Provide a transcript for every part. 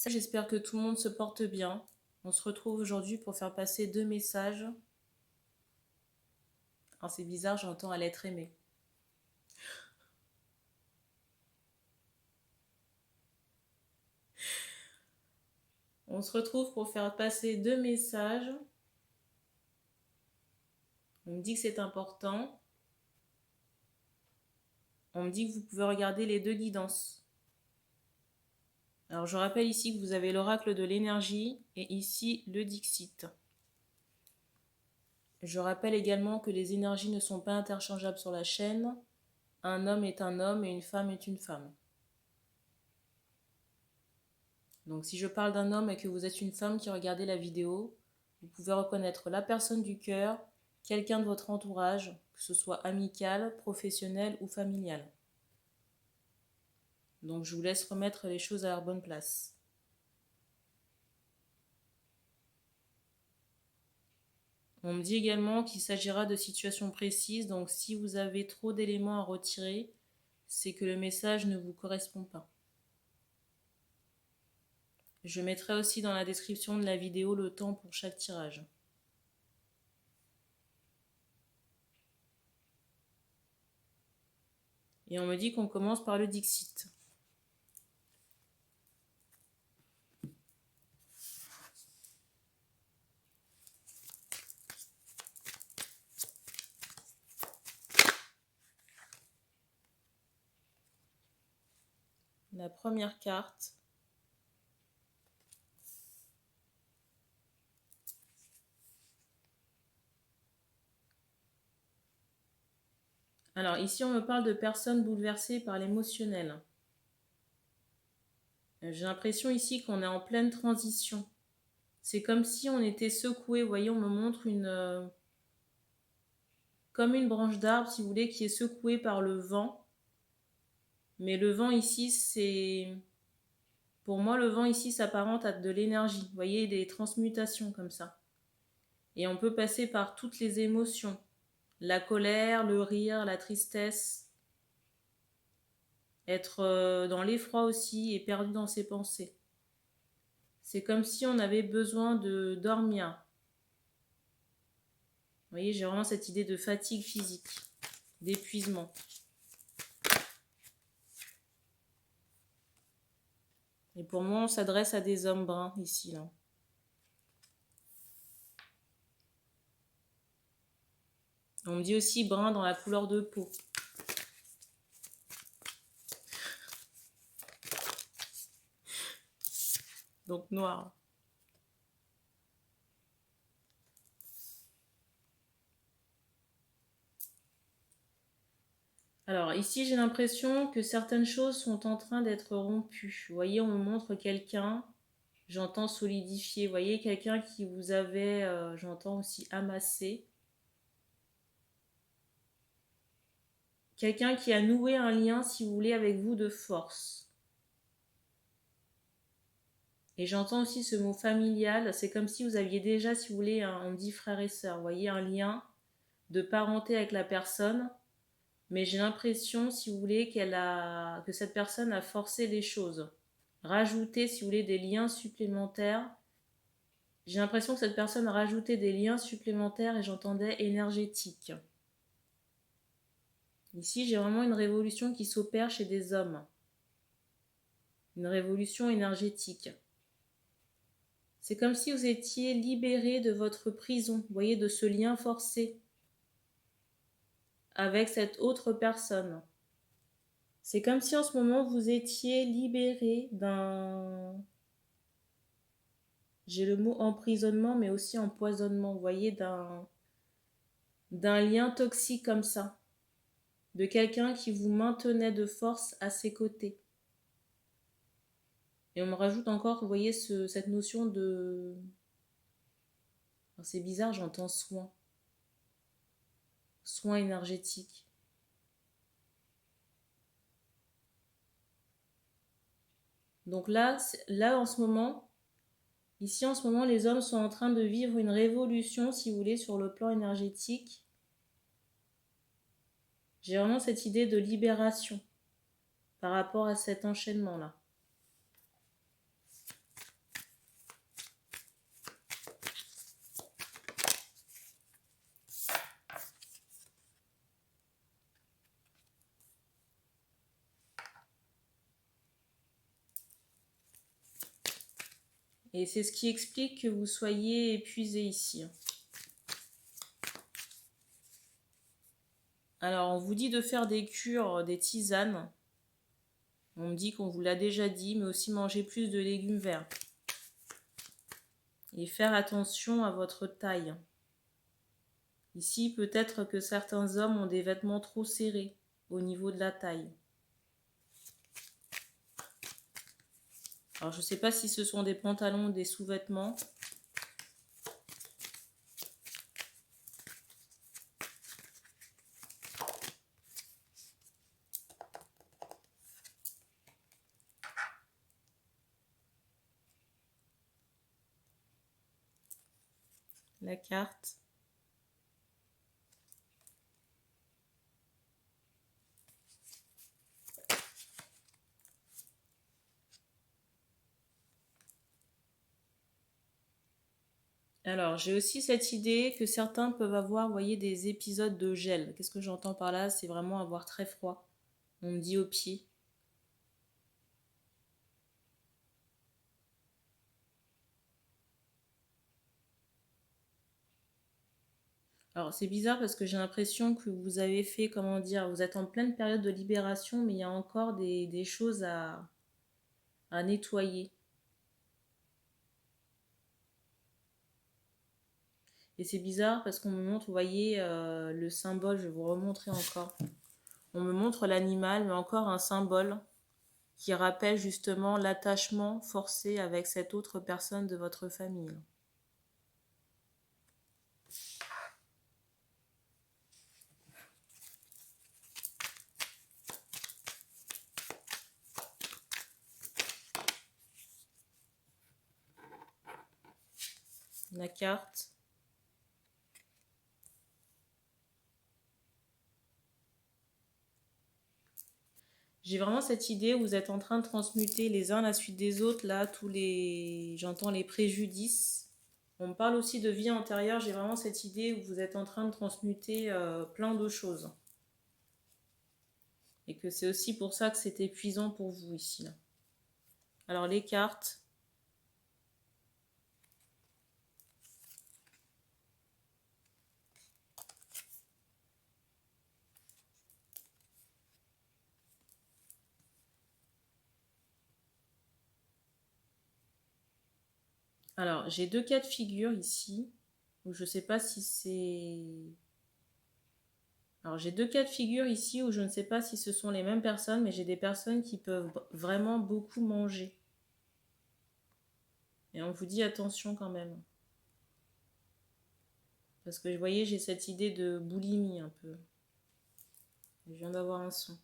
J'espère que tout le monde se porte bien. On se retrouve aujourd'hui pour faire passer 2 messages. Alors c'est bizarre, j'entends à l'être aimé. On se retrouve pour faire passer 2 messages. On me dit que c'est important. On me dit que vous pouvez regarder les 2 guidances. Alors je rappelle ici que vous avez l'oracle de l'énergie et ici le Dixit. Je rappelle également que les énergies ne sont pas interchangeables sur la chaîne. Un homme est un homme et une femme est une femme. Donc si je parle d'un homme et que vous êtes une femme qui regardez la vidéo, vous pouvez reconnaître la personne du cœur, quelqu'un de votre entourage, que ce soit amical, professionnel ou familial. Donc je vous laisse remettre les choses à leur bonne place. On me dit également qu'il s'agira de situations précises, donc si vous avez trop d'éléments à retirer, c'est que le message ne vous correspond pas. Je mettrai aussi dans la description de la vidéo le temps pour chaque tirage. Et on me dit qu'on commence par le Dixit. La première carte. Alors ici, on me parle de personnes bouleversées par l'émotionnel. J'ai l'impression ici qu'on est en pleine transition. C'est comme si on était secoué. Vous voyez, on me montre comme une branche d'arbre, si vous voulez, qui est secouée par le vent. Mais le vent ici, c'est... Pour moi, le vent ici s'apparente à de l'énergie. Vous voyez, des transmutations comme ça. Et on peut passer par toutes les émotions. La colère, le rire, la tristesse. Être dans l'effroi aussi et perdu dans ses pensées. C'est comme si on avait besoin de dormir. Vous voyez, j'ai vraiment cette idée de fatigue physique, d'épuisement. Et pour moi, on s'adresse à des hommes bruns ici, là. On me dit aussi brun dans la couleur de peau. Donc noir. Alors ici, j'ai l'impression que certaines choses sont en train d'être rompues. Vous voyez, on me montre quelqu'un, j'entends solidifier. Vous voyez, quelqu'un qui vous avait, j'entends aussi amassé. Quelqu'un qui a noué un lien, si vous voulez, avec vous de force. Et j'entends aussi ce mot familial. C'est comme si vous aviez déjà, si vous voulez, on dit frère et sœur. Vous voyez, un lien de parenté avec la personne. Mais j'ai l'impression, si vous voulez, que cette personne a forcé les choses. Rajouté, si vous voulez, des liens supplémentaires. J'ai l'impression que cette personne a rajouté des liens supplémentaires et j'entendais énergétiques. Ici, j'ai vraiment une révolution qui s'opère chez des hommes. Une révolution énergétique. C'est comme si vous étiez libéré de votre prison, vous voyez, de ce lien forcé avec cette autre personne. C'est comme si en ce moment vous étiez libéré d'un... J'ai le mot emprisonnement, mais aussi empoisonnement, vous voyez, d'un lien toxique comme ça. De quelqu'un qui vous maintenait de force à ses côtés. Et on me rajoute encore, vous voyez, cette notion de... Alors c'est bizarre, j'entends soin. Soin énergétique. Donc là, en ce moment, ici en ce moment, les hommes sont en train de vivre une révolution, si vous voulez, sur le plan énergétique. J'ai vraiment cette idée de libération par rapport à cet enchaînement-là. Et c'est ce qui explique que vous soyez épuisé ici. Alors, on vous dit de faire des cures, des tisanes. On me dit qu'on vous l'a déjà dit, mais aussi manger plus de légumes verts. Et faire attention à votre taille. Ici, peut-être que certains hommes ont des vêtements trop serrés au niveau de la taille. Alors, je ne sais pas si ce sont des pantalons ou des sous-vêtements. La carte. Alors, j'ai aussi cette idée que certains peuvent avoir, vous voyez, des épisodes de gel. Qu'est-ce que j'entends par là? C'est vraiment avoir très froid. On me dit aux pieds. Alors, c'est bizarre parce que j'ai l'impression que vous avez fait, comment dire, vous êtes en pleine période de libération, mais il y a encore des choses à nettoyer. Et c'est bizarre parce qu'on me montre, vous voyez, le symbole, je vais vous remontrer encore. On me montre l'animal, mais encore un symbole qui rappelle justement l'attachement forcé avec cette autre personne de votre famille. La carte. J'ai vraiment cette idée où vous êtes en train de transmuter les uns à la suite des autres, là, j'entends les préjudices. On me parle aussi de vie antérieure, j'ai vraiment cette idée où vous êtes en train de transmuter plein de choses. Et que c'est aussi pour ça que c'est épuisant pour vous ici, là. Alors les cartes. Alors, j'ai deux cas de figure ici, où je ne sais pas si c'est... Alors, j'ai deux cas de figure ici où je ne sais pas si ce sont les mêmes personnes, mais j'ai des personnes qui peuvent vraiment beaucoup manger. Et on vous dit attention quand même. Parce que, vous voyez, j'ai cette idée de boulimie un peu. Je viens d'avoir un son.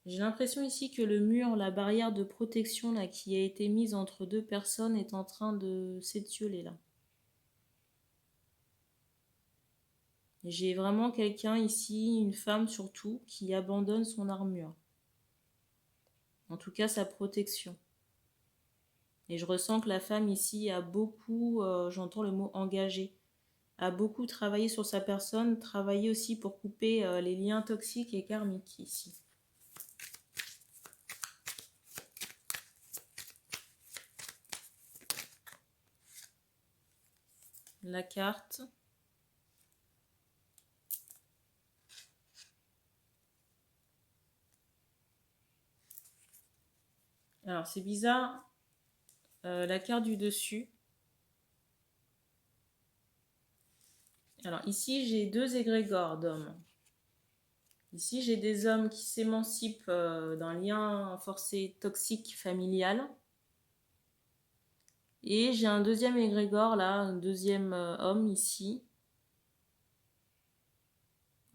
J'ai l'impression ici que le mur, la barrière de protection là, qui a été mise entre deux personnes est en train de s'étioler là. J'ai vraiment quelqu'un ici, une femme surtout, qui abandonne son armure. En tout cas, sa protection. Et je ressens que la femme ici a beaucoup, j'entends le mot engagé, a beaucoup travaillé sur sa personne, travaillé aussi pour couper les liens toxiques et karmiques ici. La carte. Alors, c'est bizarre. La carte du dessus. Alors, ici, j'ai deux égrégores d'hommes. Ici, j'ai des hommes qui s'émancipent d'un lien forcé toxique familial. Et j'ai un deuxième égrégore là, un deuxième homme ici.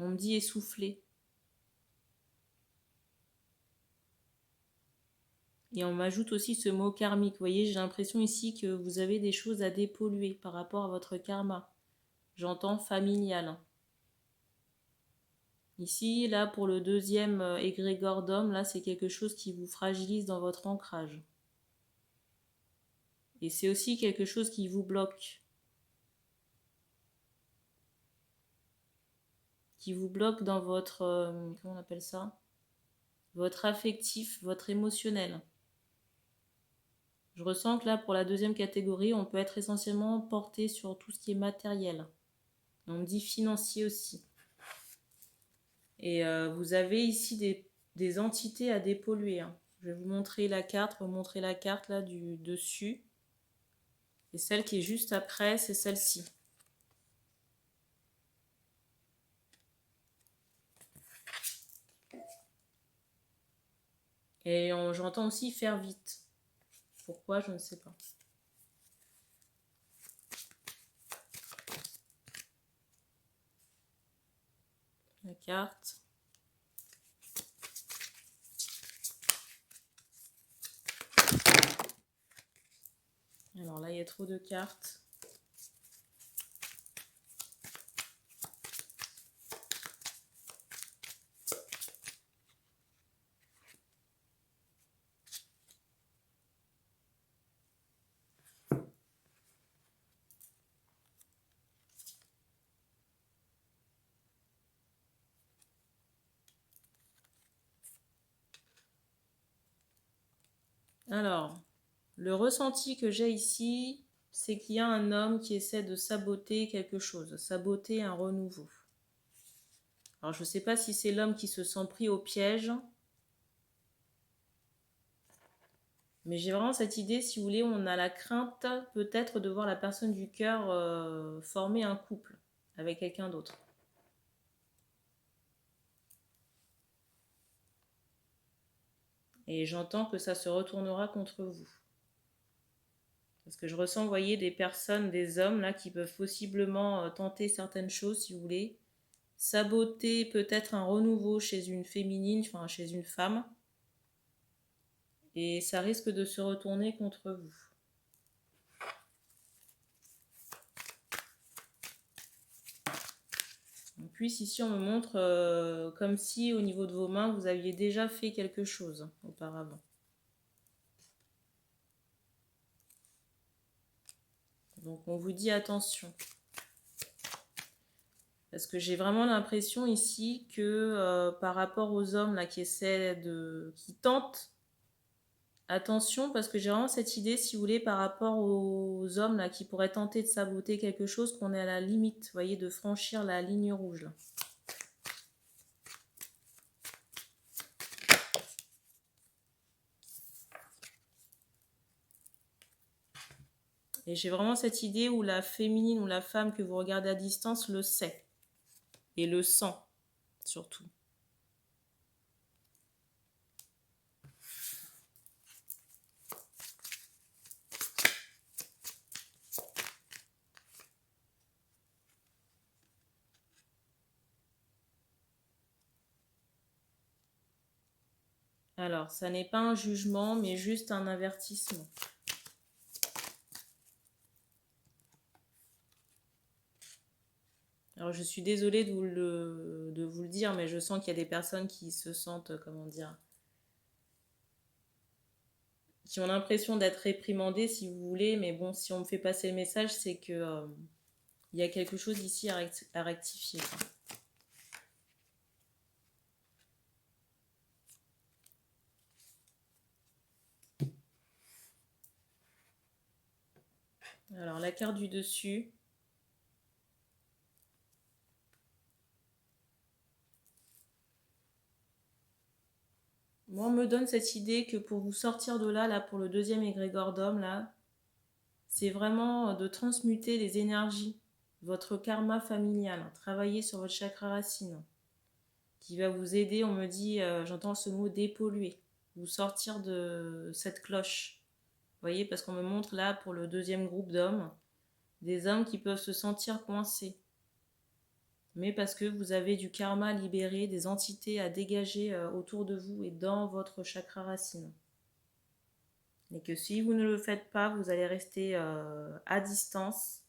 On me dit essoufflé. Et on m'ajoute aussi ce mot karmique. Vous voyez, j'ai l'impression ici que vous avez des choses à dépolluer par rapport à votre karma. J'entends familial. Ici, là, pour le deuxième égrégore d'homme, là, c'est quelque chose qui vous fragilise dans votre ancrage. Et c'est aussi quelque chose qui vous bloque. Qui vous bloque dans votre... comment on appelle ça? votre affectif, votre émotionnel. Je ressens que là, pour la deuxième catégorie, on peut être essentiellement porté sur tout ce qui est matériel. On me dit financier aussi. Et vous avez ici des entités à dépolluer. Hein. Je vais vous montrer la carte, remontrer la carte là du dessus. Et celle qui est juste après, c'est celle-ci. Et j'entends aussi faire vite. Pourquoi, je ne sais pas. La carte. Alors là, il y a trop de cartes. Alors, le ressenti que j'ai ici, c'est qu'il y a un homme qui essaie de saboter quelque chose, saboter un renouveau. Alors, je ne sais pas si c'est l'homme qui se sent pris au piège, mais j'ai vraiment cette idée, si vous voulez, on a la crainte peut-être de voir la personne du cœur former un couple avec quelqu'un d'autre. Et j'entends que ça se retournera contre vous. Parce que je ressens, vous voyez, des personnes, des hommes là qui peuvent possiblement tenter certaines choses, si vous voulez. Saboter peut-être un renouveau chez une féminine, enfin chez une femme. Et ça risque de se retourner contre vous. En plus, ici, on me montre comme si au niveau de vos mains, vous aviez déjà fait quelque chose auparavant. Donc, on vous dit attention. Parce que j'ai vraiment l'impression ici que par rapport aux hommes là, qui tentent, attention, parce que j'ai vraiment cette idée, si vous voulez, par rapport aux hommes là, qui pourraient tenter de saboter quelque chose, qu'on est à la limite, vous voyez, de franchir la ligne rouge. Là. Et j'ai vraiment cette idée où la féminine ou la femme que vous regardez à distance le sait. Et le sent, surtout. Alors, ça n'est pas un jugement, mais juste un avertissement. Alors, je suis désolée de vous le dire, mais je sens qu'il y a des personnes qui se sentent, comment dire, qui ont l'impression d'être réprimandées, si vous voulez, mais bon, si on me fait passer le message, c'est que y a quelque chose ici à rectifier. Alors, la carte du dessus. Moi, on me donne cette idée que pour vous sortir de là pour le deuxième égrégore d'homme, là, c'est vraiment de transmuter les énergies, votre karma familial, travailler sur votre chakra racine, qui va vous aider, on me dit, j'entends ce mot dépolluer, vous sortir de cette cloche. Vous voyez, parce qu'on me montre là, pour le deuxième groupe d'hommes, des hommes qui peuvent se sentir coincés. Mais parce que vous avez du karma à libérer, des entités à dégager autour de vous et dans votre chakra racine. Et que si vous ne le faites pas, vous allez rester à distance,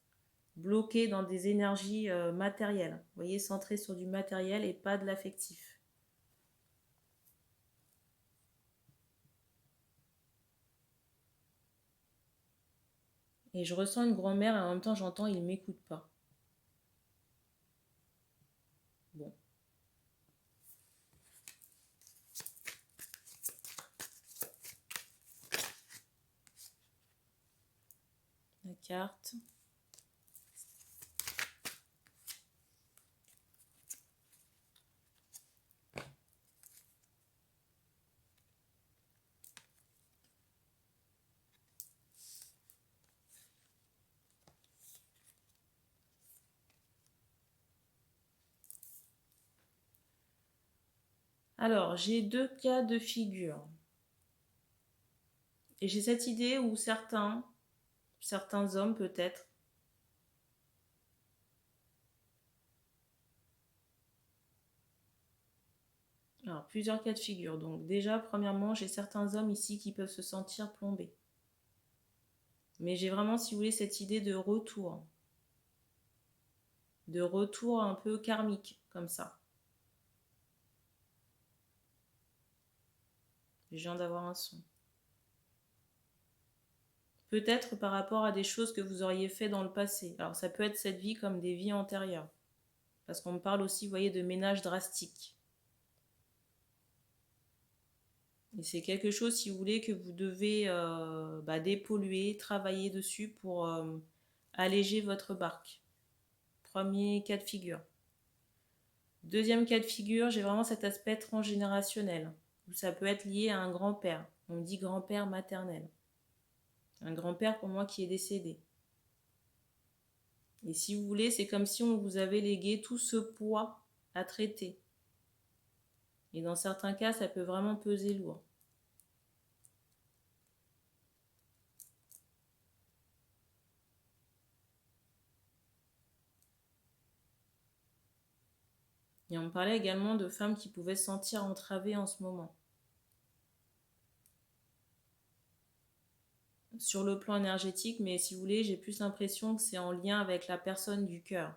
bloqué dans des énergies matérielles. Vous voyez, centré sur du matériel et pas de l'affectif. Et je ressens une grand-mère et en même temps j'entends il ne m'écoute pas. Bon. carte. Alors, j'ai deux cas de figure. Et j'ai cette idée où certains hommes peut-être, alors plusieurs cas de figure. Donc déjà, premièrement, j'ai certains hommes ici qui peuvent se sentir plombés. Mais j'ai vraiment, si vous voulez, cette idée de retour. De retour un peu karmique, comme ça. Je viens d'avoir un son. Peut-être par rapport à des choses que vous auriez fait dans le passé. Alors ça peut être cette vie comme des vies antérieures. Parce qu'on me parle aussi, vous voyez, de ménage drastique. Et c'est quelque chose, si vous voulez, que vous devez dépolluer, travailler dessus pour alléger votre barque. Premier cas de figure. Deuxième cas de figure, j'ai vraiment cet aspect transgénérationnel, où ça peut être lié à un grand-père. On me dit grand-père maternel. Un grand-père pour moi qui est décédé. Et si vous voulez, c'est comme si on vous avait légué tout ce poids à traiter. Et dans certains cas, ça peut vraiment peser lourd. Et on me parlait également de femmes qui pouvaient se sentir entravées en ce moment. Sur le plan énergétique, mais si vous voulez, j'ai plus l'impression que c'est en lien avec la personne du cœur.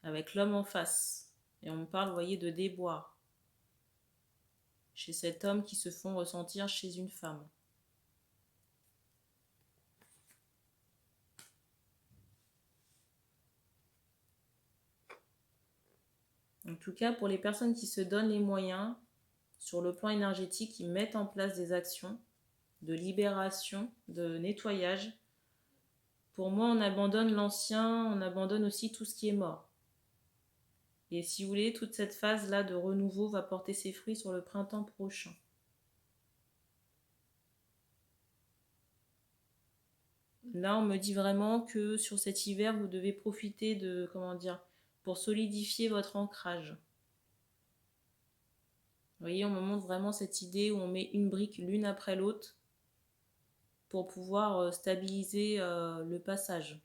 Avec l'homme en face. Et on me parle, vous voyez, de déboire. Chez cet homme qui se font ressentir chez une femme. En tout cas, pour les personnes qui se donnent les moyens, sur le plan énergétique, qui mettent en place des actions de libération, de nettoyage, pour moi, on abandonne l'ancien, on abandonne aussi tout ce qui est mort. Et si vous voulez, toute cette phase-là de renouveau va porter ses fruits sur le printemps prochain. Là, on me dit vraiment que sur cet hiver, vous devez profiter de, pour solidifier votre ancrage. Vous voyez, on me montre vraiment cette idée où on met une brique l'une après l'autre pour pouvoir stabiliser le passage.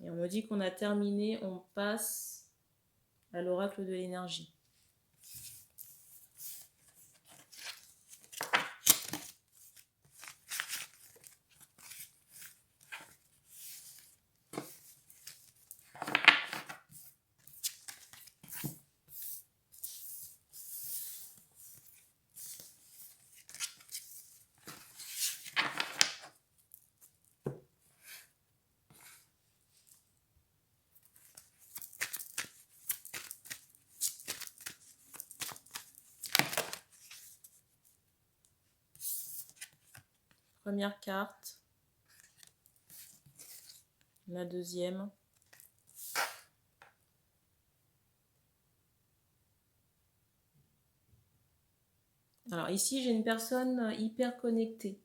Et on me dit qu'on a terminé, on passe à l'oracle de l'énergie. Première carte, la deuxième. Alors ici, j'ai une personne hyper connectée.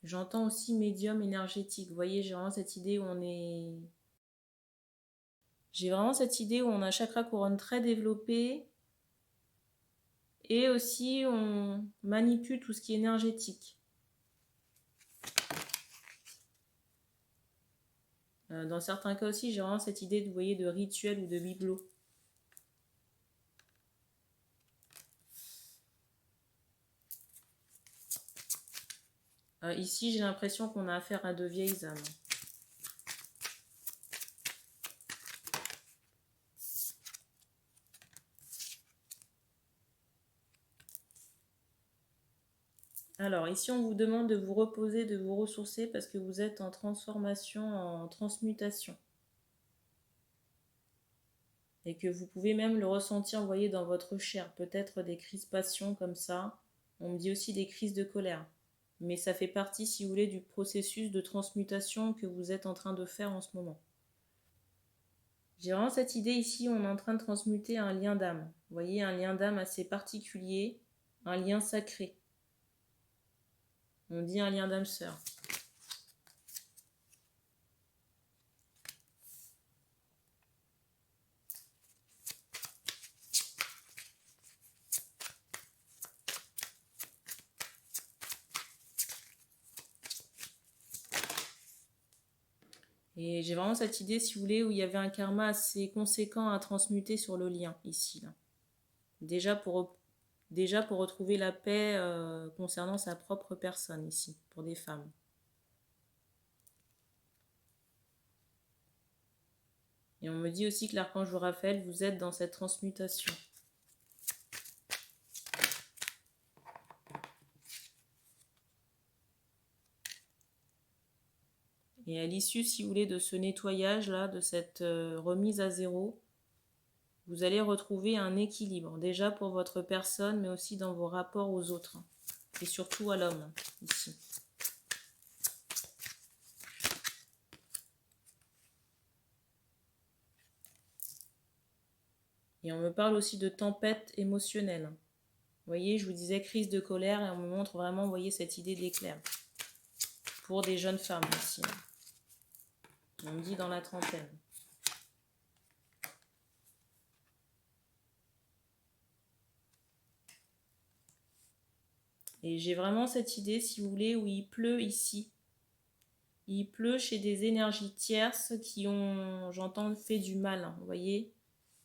J'entends aussi médium énergétique. Vous voyez, j'ai vraiment cette idée où on est... J'ai vraiment cette idée où on a un chakra couronne très développé et aussi on manipule tout ce qui est énergétique. Dans certains cas aussi, j'ai vraiment cette idée de, vous voyez, de rituel ou de bibelot. Ici, j'ai l'impression qu'on a affaire à de vieilles âmes. Alors, ici, on vous demande de vous reposer, de vous ressourcer parce que vous êtes en transformation, en transmutation. Et que vous pouvez même le ressentir, vous voyez, dans votre chair. Peut-être des crispations comme ça. On me dit aussi des crises de colère. Mais ça fait partie, si vous voulez, du processus de transmutation que vous êtes en train de faire en ce moment. J'ai vraiment cette idée ici, on est en train de transmuter un lien d'âme. Vous voyez, un lien d'âme assez particulier, un lien sacré. On dit un lien d'âme sœur. Et j'ai vraiment cette idée, si vous voulez, où il y avait un karma assez conséquent à transmuter sur le lien, ici. Là. Déjà pour retrouver la paix concernant sa propre personne, ici, pour des femmes. Et on me dit aussi que l'archange Raphaël, vous êtes dans cette transmutation. Et à l'issue, si vous voulez, de ce nettoyage-là, de cette remise à zéro, vous allez retrouver un équilibre, déjà pour votre personne, mais aussi dans vos rapports aux autres. Et surtout à l'homme, ici. Et on me parle aussi de tempête émotionnelle. Vous voyez, je vous disais crise de colère, et on me montre vraiment, vous voyez, cette idée d'éclair. Pour des jeunes femmes aussi. On me dit dans la trentaine. Et j'ai vraiment cette idée, si vous voulez, où il pleut ici. Il pleut chez des énergies tierces qui ont, j'entends, fait du mal, vous voyez.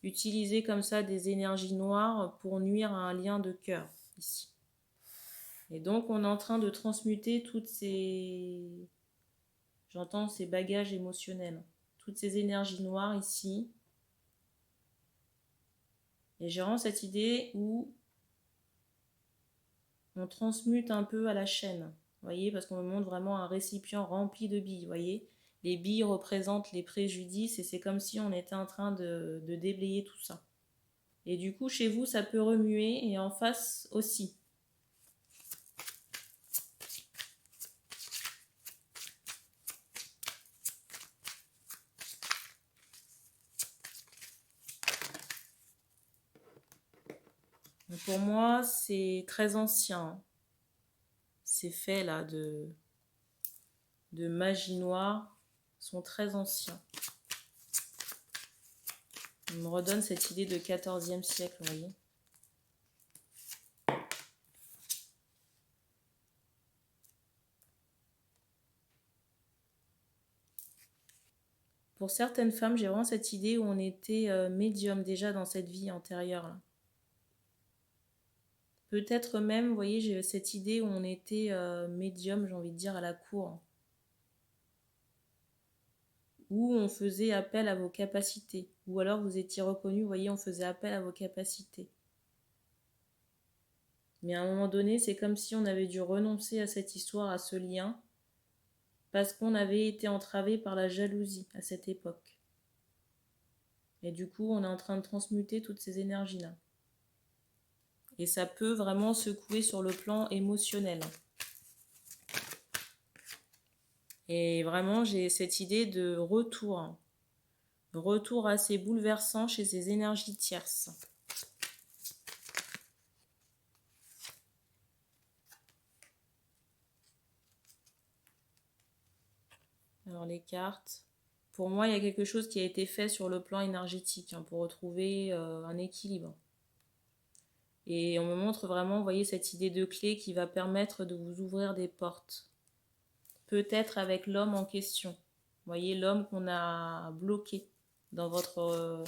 Utiliser comme ça des énergies noires pour nuire à un lien de cœur, ici. Et donc, on est en train de transmuter toutes ces... J'entends ces bagages émotionnels. Toutes ces énergies noires ici. Et j'ai vraiment cette idée où on transmute un peu à la chaîne. Vous voyez, parce qu'on me montre vraiment un récipient rempli de billes, vous voyez. Les billes représentent les préjudices et c'est comme si on était en train de déblayer tout ça. Et du coup, chez vous, ça peut remuer et en face aussi. Donc pour moi, c'est très ancien. Ces faits là de magie noire sont très anciens. On me redonne cette idée de 14e siècle, vous voyez. Pour certaines femmes, j'ai vraiment cette idée où on était médium déjà dans cette vie antérieure. Là. Peut-être même, vous voyez, j'ai cette idée où on était médium, j'ai envie de dire, à la cour. Où on faisait appel à vos capacités. Ou alors vous étiez reconnu, vous voyez, on faisait appel à vos capacités. Mais à un moment donné, c'est comme si on avait dû renoncer à cette histoire, à ce lien, parce qu'on avait été entravé par la jalousie à cette époque. Et du coup, on est en train de transmuter toutes ces énergies-là. Et ça peut vraiment secouer sur le plan émotionnel. Et vraiment, j'ai cette idée de retour. Retour assez bouleversant chez ces énergies tierces. Alors les cartes. Pour moi, il y a quelque chose qui a été fait sur le plan énergétique pour retrouver un équilibre. Et on me montre vraiment, vous voyez, cette idée de clé qui va permettre de vous ouvrir des portes. Peut-être avec l'homme en question. Vous voyez, l'homme qu'on a bloqué dans votre...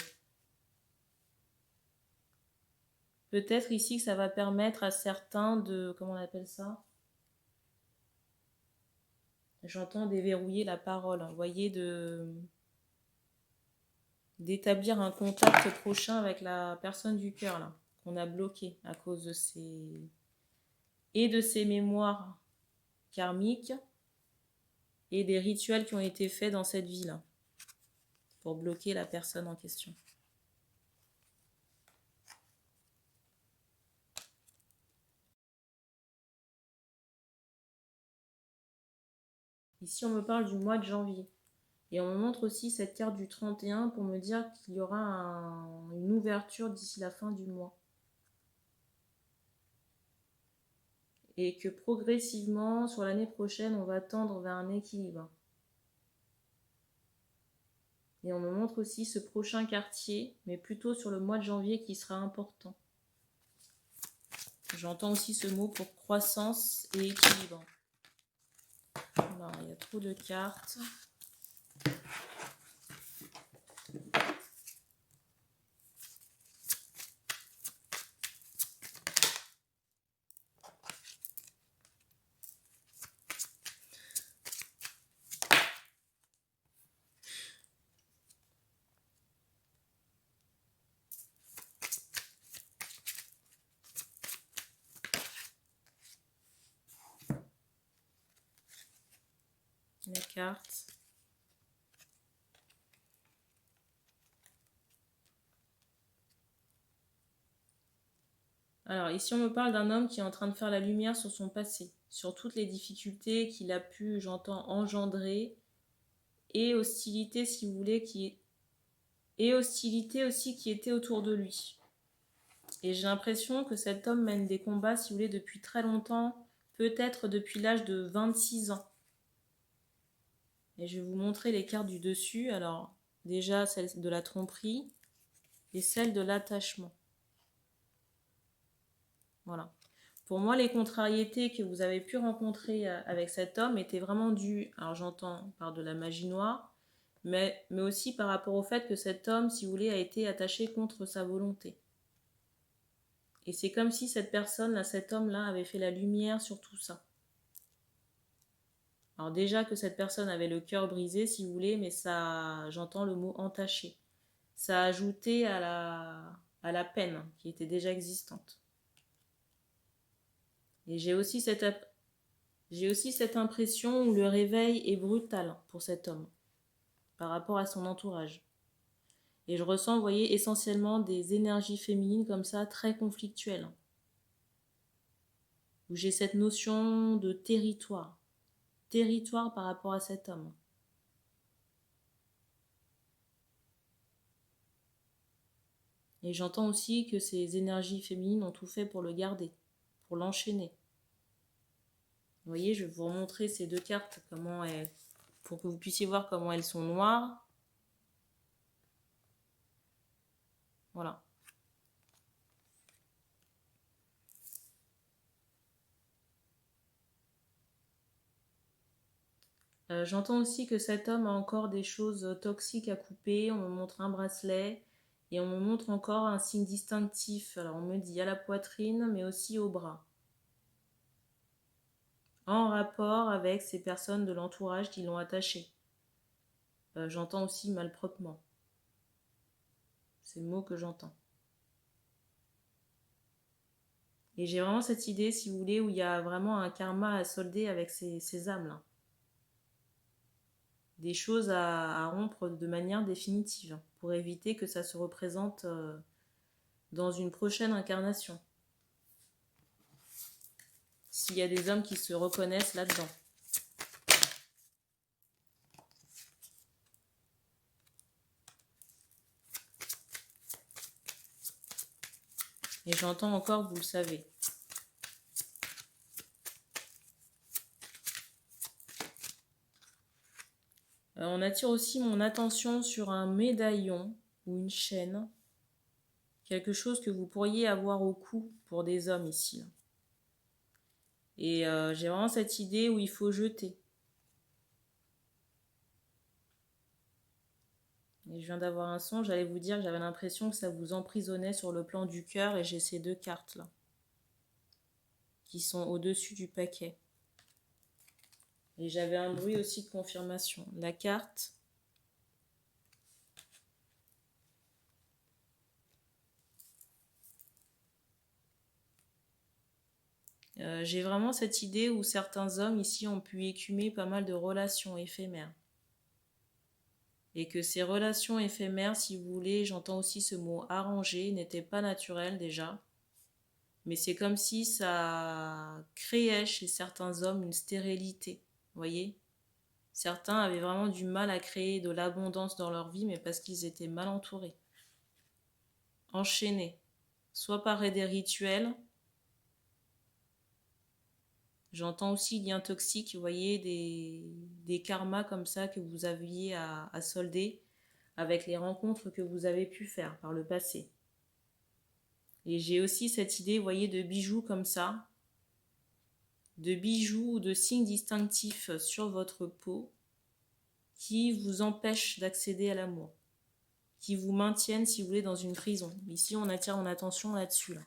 Peut-être ici que ça va permettre à certains de... Comment on appelle ça? J'entends déverrouiller la parole. Vous voyez, d'établir un contact prochain avec la personne du cœur, là, qu'on a bloqué à cause de ces... Et de ces mémoires karmiques et des rituels qui ont été faits dans cette vie-là pour bloquer la personne en question. Ici, on me parle du mois de janvier. Et on me montre aussi cette carte du 31 pour me dire qu'il y aura une ouverture d'ici la fin du mois. Et que progressivement, sur l'année prochaine, on va tendre vers un équilibre. Et on me montre aussi ce prochain quartier, mais plutôt sur le mois de janvier qui sera important. J'entends aussi ce mot pour croissance et équilibre. Alors, il y a trop de cartes. Les cartes. Alors ici on me parle d'un homme qui est en train de faire la lumière sur son passé, sur toutes les difficultés qu'il a pu, j'entends, engendrer, et hostilité si vous voulez, et hostilité aussi qui était autour de lui. Et j'ai l'impression que cet homme mène des combats, si vous voulez, depuis très longtemps, peut-être depuis l'âge de 26 ans. Et je vais vous montrer les cartes du dessus. Alors déjà celle de la tromperie et celle de l'attachement. Voilà. Pour moi, les contrariétés que vous avez pu rencontrer avec cet homme étaient vraiment dues, alors j'entends par de la magie noire, mais aussi par rapport au fait que cet homme, si vous voulez, a été attaché contre sa volonté. Et c'est comme si cette personne-là, cet homme-là, avait fait la lumière sur tout ça. Alors déjà que cette personne avait le cœur brisé, si vous voulez, mais ça, j'entends le mot entaché. Ça a ajouté à la peine qui était déjà existante. Et j'ai aussi cette impression où le réveil est brutal pour cet homme par rapport à son entourage. Et je ressens, vous voyez, essentiellement des énergies féminines comme ça, très conflictuelles. Où j'ai cette notion de territoire. Territoire par rapport à cet homme. Et j'entends aussi que ces énergies féminines ont tout fait pour le garder, pour l'enchaîner. Vous voyez, je vais vous remontrer ces deux cartes, pour que vous puissiez voir comment elles sont noires. Voilà. J'entends aussi que cet homme a encore des choses toxiques à couper. On me montre un bracelet et on me montre encore un signe distinctif. Alors on me dit à la poitrine mais aussi au bras. En rapport avec ces personnes de l'entourage qui l'ont attaché. J'entends aussi malproprement. C'est le mot que j'entends. Et j'ai vraiment cette idée, si vous voulez, où il y a vraiment un karma à solder avec ces âmes-là. Des choses à rompre de manière définitive pour éviter que ça se représente dans une prochaine incarnation. S'il y a des hommes qui se reconnaissent là-dedans. Et j'entends encore, vous le savez. On attire aussi mon attention sur un médaillon ou une chaîne. Quelque chose que vous pourriez avoir au cou pour des hommes ici. Et j'ai vraiment cette idée où il faut jeter. Et je viens d'avoir un son, j'allais vous dire que j'avais l'impression que ça vous emprisonnait sur le plan du cœur et j'ai ces deux cartes là qui sont au-dessus du paquet. Et j'avais un bruit aussi de confirmation. La carte. J'ai vraiment cette idée où certains hommes ici ont pu écumer pas mal de relations éphémères. Et que ces relations éphémères, si vous voulez, j'entends aussi ce mot arrangé, n'étaient pas naturelles déjà. Mais c'est comme si ça créait chez certains hommes une stérilité, vous voyez ? Certains avaient vraiment du mal à créer de l'abondance dans leur vie, mais parce qu'ils étaient mal entourés. Enchaînés, soit par des rituels. J'entends aussi liens toxiques, vous voyez, des karmas comme ça que vous aviez à solder avec les rencontres que vous avez pu faire par le passé. Et j'ai aussi cette idée, vous voyez, de bijoux comme ça, de bijoux ou de signes distinctifs sur votre peau qui vous empêchent d'accéder à l'amour, qui vous maintiennent, si vous voulez, dans une prison. Ici, on attire mon attention là-dessus. Là.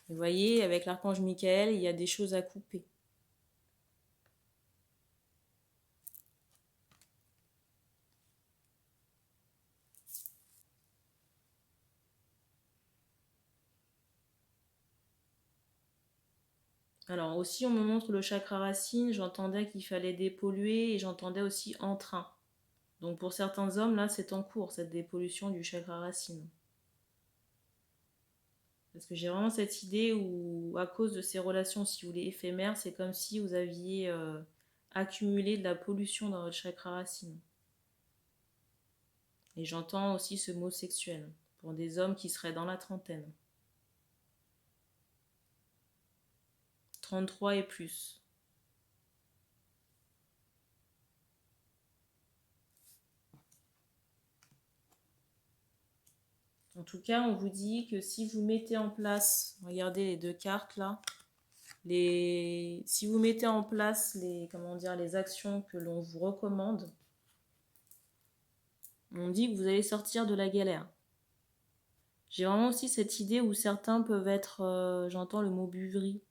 Vous voyez, avec l'archange Michael, il y a des choses à couper. Alors aussi, on me montre le chakra racine, j'entendais qu'il fallait dépolluer et j'entendais aussi en train. Donc pour certains hommes, là, c'est en cours, cette dépollution du chakra racine. Parce que j'ai vraiment cette idée où, à cause de ces relations, si vous voulez, éphémères, c'est comme si vous aviez accumulé de la pollution dans votre chakra racine. Et j'entends aussi ce mot sexuel, pour des hommes qui seraient dans la trentaine. 33 et plus. En tout cas, on vous dit que si vous mettez en place, regardez les deux cartes là, si vous mettez en place les actions que l'on vous recommande, on dit que vous allez sortir de la galère. J'ai vraiment aussi cette idée où certains peuvent être, j'entends le mot buverie.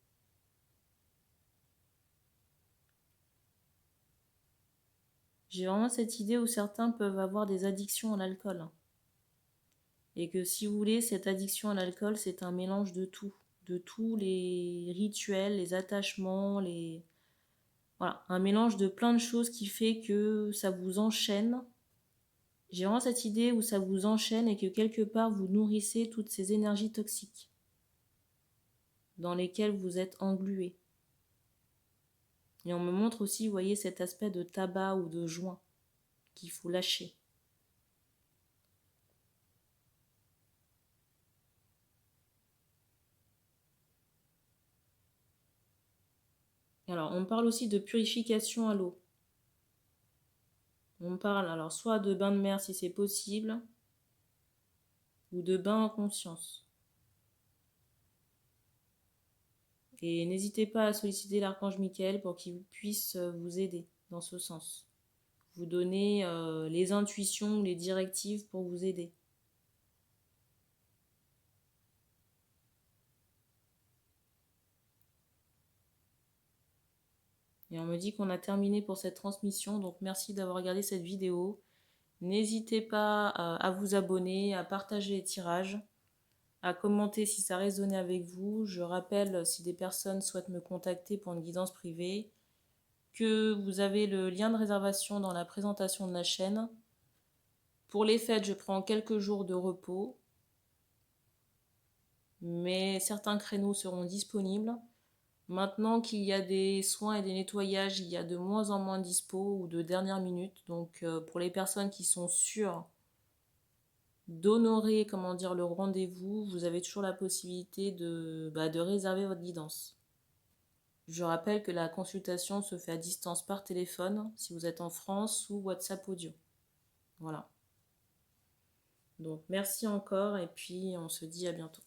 J'ai vraiment cette idée où certains peuvent avoir des addictions à l'alcool. Et que si vous voulez, cette addiction à l'alcool, c'est un mélange de tout. De tous les rituels, les attachements, Voilà, un mélange de plein de choses qui fait que ça vous enchaîne. J'ai vraiment cette idée où ça vous enchaîne et que quelque part vous nourrissez toutes ces énergies toxiques dans lesquelles vous êtes englué. Et on me montre aussi, vous voyez, cet aspect de tabac ou de joint qu'il faut lâcher. Alors, on parle aussi de purification à l'eau. On parle alors soit de bain de mer si c'est possible, ou de bain en conscience. Et n'hésitez pas à solliciter l'archange Michael pour qu'il puisse vous aider dans ce sens. Vous donner les intuitions, les directives pour vous aider. Et on me dit qu'on a terminé pour cette transmission, donc merci d'avoir regardé cette vidéo. N'hésitez pas à vous abonner, à partager les tirages, à commenter si ça résonnait avec vous. Je rappelle, si des personnes souhaitent me contacter pour une guidance privée, que vous avez le lien de réservation dans la présentation de la chaîne. Pour les fêtes, je prends quelques jours de repos, mais certains créneaux seront disponibles. Maintenant qu'il y a des soins et des nettoyages, il y a de moins en moins de dispo ou de dernière minute. Donc pour les personnes qui sont sûres d'honorer, le rendez-vous, vous avez toujours la possibilité de réserver votre guidance. Je rappelle que la consultation se fait à distance par téléphone, si vous êtes en France, ou WhatsApp audio. Voilà. Donc merci encore et puis on se dit à bientôt.